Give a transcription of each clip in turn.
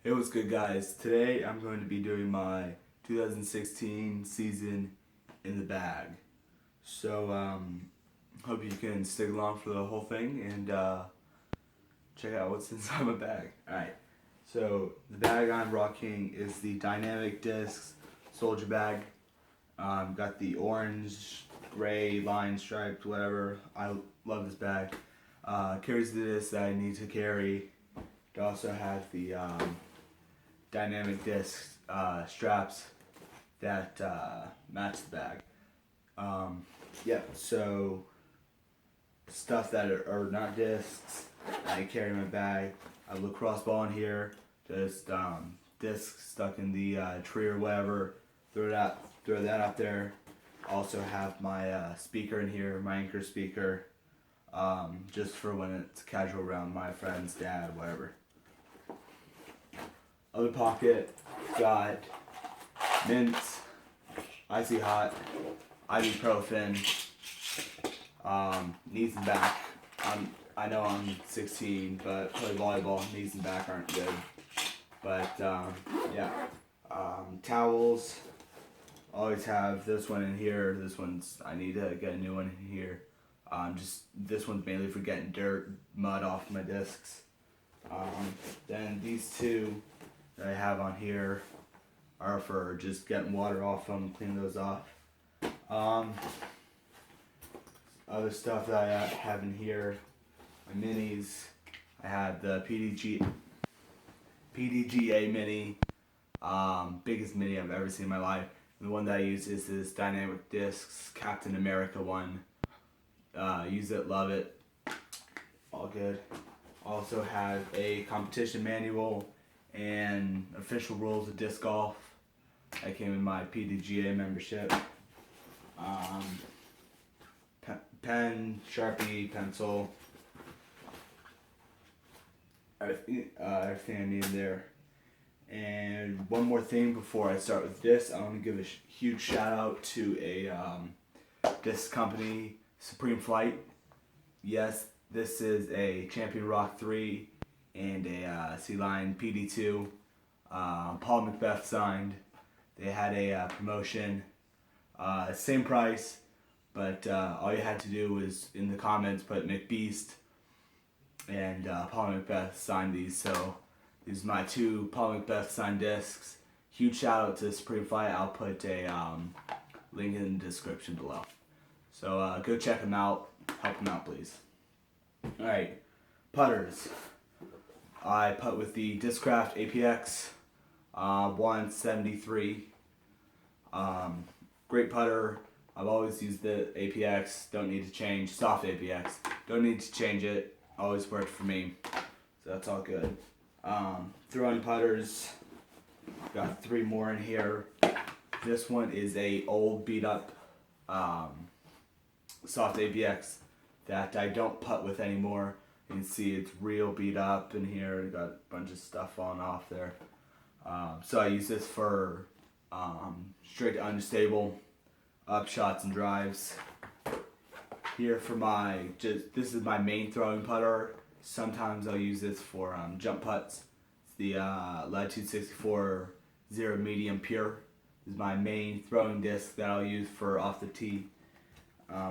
Hey, what's good, guys? Today I'm going to be doing my 2016 season in the bag. So, hope you can stick along for the whole thing and check out what's inside my bag. Alright, so the bag I'm rocking is the Dynamic Discs Soldier Bag. Got the orange, gray, line striped, whatever. I love this bag. Carries the discs that I need to carry. It also has the dynamic disc straps that match the bag. Yeah, so stuff that are not discs I carry in my bag. I have a lacrosse ball in here, just discs stuck in the tree or whatever. Throw that out there. Also have my speaker in here, my Anchor speaker, just for when it's casual around my friend's dad, whatever. Other pocket, got mints, icy hot, ibuprofen, knees and back. I know I'm 16, but play volleyball, knees and back aren't good. But yeah, towels. Always have this one in here. This one's, I need to get a new one in here. Just this one's mainly for getting dirt, mud off my discs. Then these two that I have on here are for just getting water off them, clean those off. Other stuff that I have in here, my minis. I have the PDGA mini, biggest mini I've ever seen in my life. The one that I use is this Dynamic Discs Captain America one. Use it, love it, all good. Also have a competition manual and official rules of disc golf. That came in my PDGA membership. Pen, Sharpie, pencil, everything I need there. And one more thing before I start with this, I want to give a huge shout out to a disc company, Supreme Flight. Yes, this is a Champion Rock 3 and a Sea Lion PD2. Paul Macbeth signed. They had a promotion, same price, but all you had to do was in the comments put McBeast, and Paul Macbeth signed these. So these are my two Paul Macbeth signed discs. Huge shout out to Supreme Flight. I'll put a link in the description below. So go check them out. Help them out, please. Alright, putters. I putt with the Discraft APX 173. Great putter. I've always used the APX. Don't need to change. Soft APX. Don't need to change it. Always worked for me. So that's all good. Throwing putters. Got 3 more in here. This one is a old beat up soft APX that I don't putt with anymore. You can see it's real beat up in here. Got a bunch of stuff falling off there. So I use this for straight to unstable up shots and drives. Here for my, this is my main throwing putter. Sometimes I'll use this for jump putts. It's the Latitude 64 Zero Medium Pure. This is my main throwing disc that I'll use for off the tee.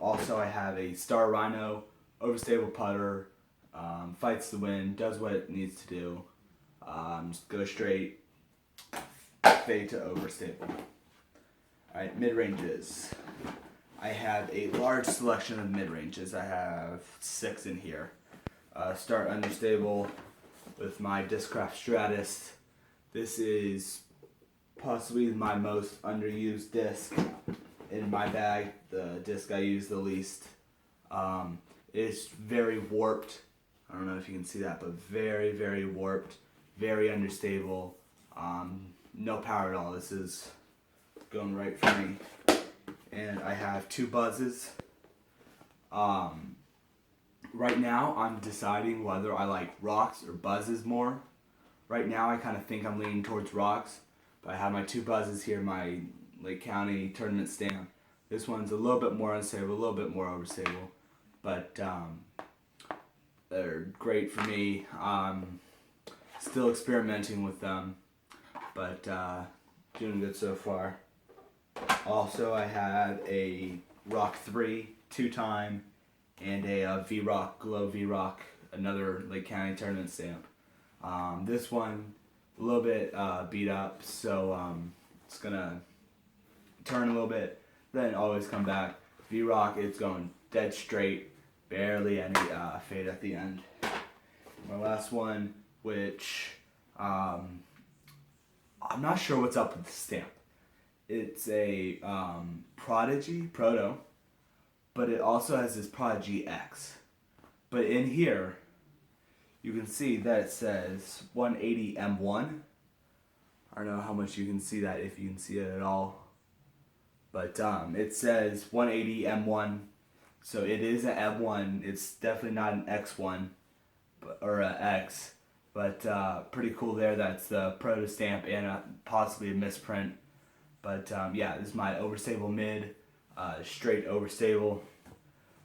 Also I have a Star Rhino overstable putter. Fights the wind, does what it needs to do. Just go straight, fade to overstable. Alright, mid-ranges. I have a large selection of mid-ranges. I have 6 in here. Start understable with my Discraft Stratus. This is possibly my most underused disc in my bag, the disc I use the least. It's very warped. I don't know if you can see that, but very, very warped, very understable. No power at all. This is going right for me. And I have 2 buzzes. Right now I'm deciding whether I like rocks or buzzes more. Right now I kind of think I'm leaning towards rocks, but I have my 2 buzzes here, my Lake County tournament stand. This one's a little bit more unstable, a little bit more overstable, but they're great for me. Still experimenting with them, but doing good so far. Also, I had a Rock 3 2-time and a V-Rock, Glow V-Rock, another Lake County tournament stamp. This one, a little bit beat up, so it's gonna turn a little bit, then always come back. V-Rock, it's going dead straight, barely any fade at the end. My last one, which I'm not sure what's up with the stamp. It's a Prodigy Proto, but it also has this Prodigy X. But in here, you can see that it says 180 M1. I don't know how much you can see that, if you can see it at all. But it says 180 M1, so it is an M1. It's definitely not an X1 or an X, but pretty cool there. That's the Proto stamp and possibly a misprint. But yeah, this is my overstable mid, straight overstable.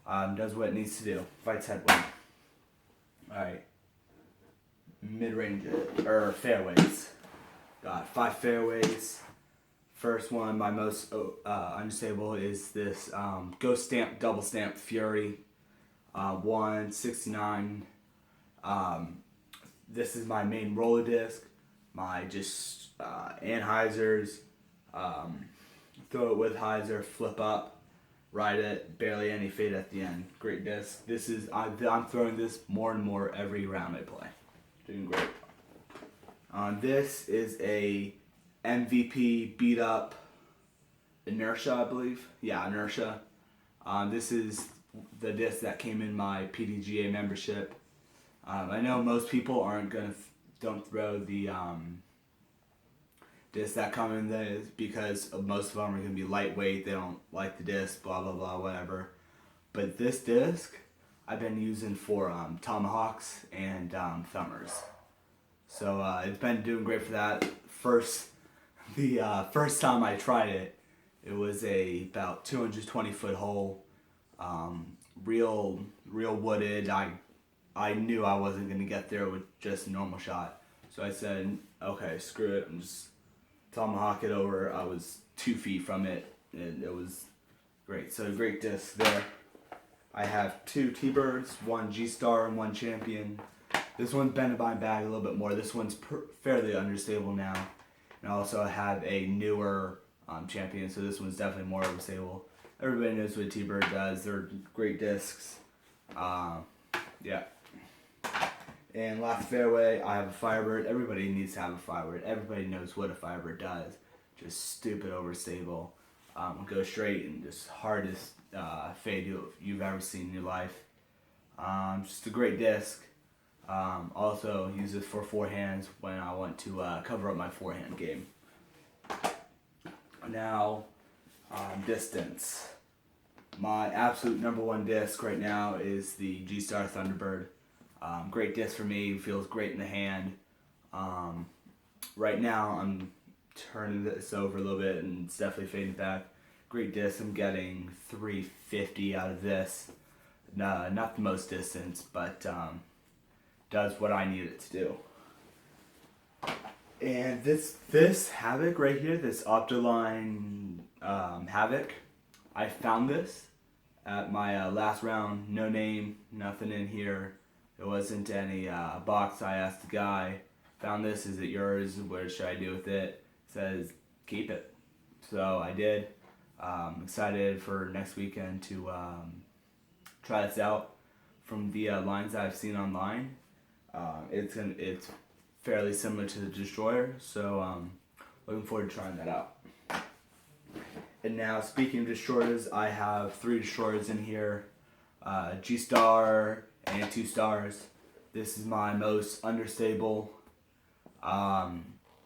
Does what it needs to do. Fights headwind. Alright. Mid-range, or fairways. Got 5 fairways. First one, my most unstable, is this Ghost Stamp, Double Stamp Fury. 169. This is my main roller disc. My just Anheuser's. Throw it with hyzer, flip up, ride it, barely any fade at the end. Great disc. This is I'm throwing this more and more every round I play. Doing great. This is a MVP beat up Inertia, I believe. Yeah, Inertia. This is the disc that came in my PDGA membership. I know most people don't throw the discs that come in this, because most of them are going to be lightweight. They don't like the disc, blah blah blah, whatever. But this disc I've been using for tomahawks and thumbers, so it's been doing great for that. The first time I tried it, it was about 220-foot hole, real wooded. I knew I wasn't going to get there with just a normal shot, so I said, okay, screw it, I'm just tomahawk it over. I was 2 feet from it, and it was great. So great disc there. I have 2 T-Birds, 1 G-Star and 1 Champion. This one's been in my bag a little bit more. This one's fairly understable now. And I also have a newer Champion, so this one's definitely more overstable. Everybody knows what T-Bird does. They're great discs. Yeah. And last fairway, I have a Firebird. Everybody needs to have a Firebird. Everybody knows what a Firebird does. Just stupid overstable. Go straight and just hardest fade you've ever seen in your life. Just a great disc. Also use this for forehands when I want to cover up my forehand game. Now, distance. My absolute #1 disc right now is the G-Star Thunderbird. Great disc for me, feels great in the hand. Right now I'm turning this over a little bit and it's definitely fading back. Great disc, I'm getting 350 out of this. Not the most distance, but does what I need it to do. And this Havoc right here, this Optoline Havoc, I found this at my last round. No name, nothing in here. It wasn't any box. I asked the guy, found this, is it yours? What should I do with it? Says, keep it. So I did. Excited for next weekend to try this out. From the lines I've seen online, it's fairly similar to the Destroyer, so looking forward to trying that out. And now, speaking of Destroyers, I have 3 Destroyers in here. G-Star and 2 Stars. This is my most understable,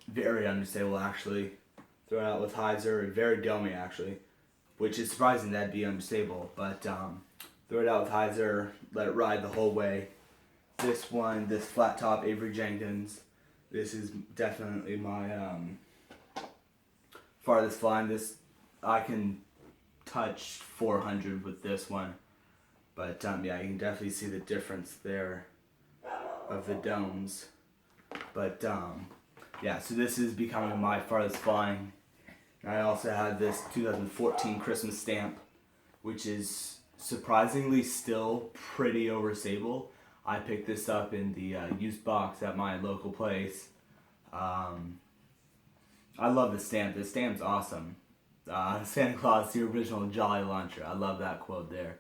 very understable actually. Throw it out with hyzer, very domey actually, which is surprising that'd be unstable, but throw it out with hyzer, let it ride the whole way. This one, this flat top Avery Jenkins, this is definitely my farthest flying. This, I can touch 400 with this one. But yeah, you can definitely see the difference there of the domes. But yeah, so this is becoming my farthest flying. And I also had this 2014 Christmas stamp, which is surprisingly still pretty overstable. I picked this up in the used box at my local place. I love the stamp. The stamp's awesome. Santa Claus, the original Jolly Launcher. I love that quote there.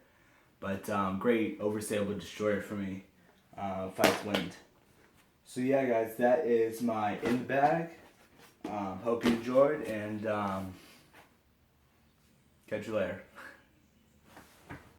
But great overstable destroyer for me. Fights wind. So yeah, guys, that is my in the bag. Hope you enjoyed, and catch you later.